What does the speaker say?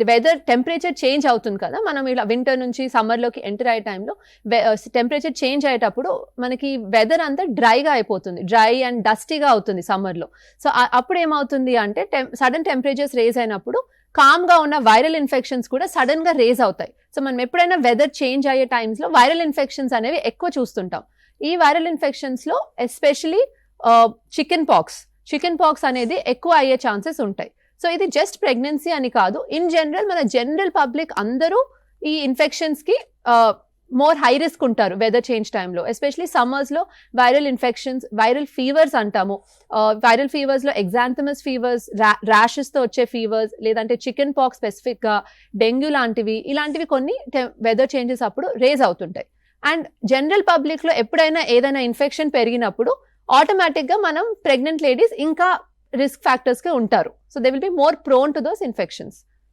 Weather temperature change అవుతుంది కదా, మనం ఇలా వింటర్ నుంచి సమ్మర్లోకి ఎంటర్ అయ్యే టైంలో టెంపరేచర్ చేంజ్ అయ్యేటప్పుడు మనకి వెదర్ అంతా డ్రైగా అయిపోతుంది, డ్రై అండ్ డస్టీగా అవుతుంది సమ్మర్లో. సో అప్పుడు ఏమవుతుంది అంటే సడన్ టెంపరేచర్స్ రేజ్ అయినప్పుడు కామ్గా ఉన్న వైరల్ ఇన్ఫెక్షన్స్ కూడా సడన్గా రేజ్ అవుతాయి. సో మనం ఎప్పుడైనా వెదర్ చేంజ్ అయ్యే టైమ్స్లో వైరల్ ఇన్ఫెక్షన్స్ అనేవి ఎక్కువ చూస్తుంటాం. ఈ వైరల్ ఇన్ఫెక్షన్స్లో ఎస్పెషలీ చికెన్ పాక్స్ అనేది ఎక్కువ అయ్యే ఛాన్సెస్ ఉంటాయి. సో ఇది జస్ట్ ప్రెగ్నెన్సీ అని కాదు, ఇన్ జనరల్ మన జనరల్ పబ్లిక్ అందరూ ఈ ఇన్ఫెక్షన్స్కి మోర్ హై రిస్క్ ఉంటారు వెదర్ చేంజ్ టైంలో. ఎస్పెషలీ సమ్మర్స్లో వైరల్ ఇన్ఫెక్షన్స్, వైరల్ ఫీవర్స్ అంటాము. వైరల్ ఫీవర్స్లో ఎగ్జాంథమస్ ఫీవర్స్, ర్యాషెస్తో వచ్చే ఫీవర్స్, లేదంటే చికెన్ పాక్స్ స్పెసిఫిక్గా, డెంగ్యూ ఇలాంటివి కొన్ని వెదర్ చేంజెస్ అప్పుడు రేజ్ అవుతుంటాయి. అండ్ జనరల్ పబ్లిక్లో ఎప్పుడైనా ఏదైనా ఇన్ఫెక్షన్ పెరిగినప్పుడు ఆటోమేటిక్గా మనం ప్రెగ్నెంట్ లేడీస్ ఇంకా రిస్క్ ఫ్యాక్టర్స్గా ఉంటారు. So they will be more prone to those infections.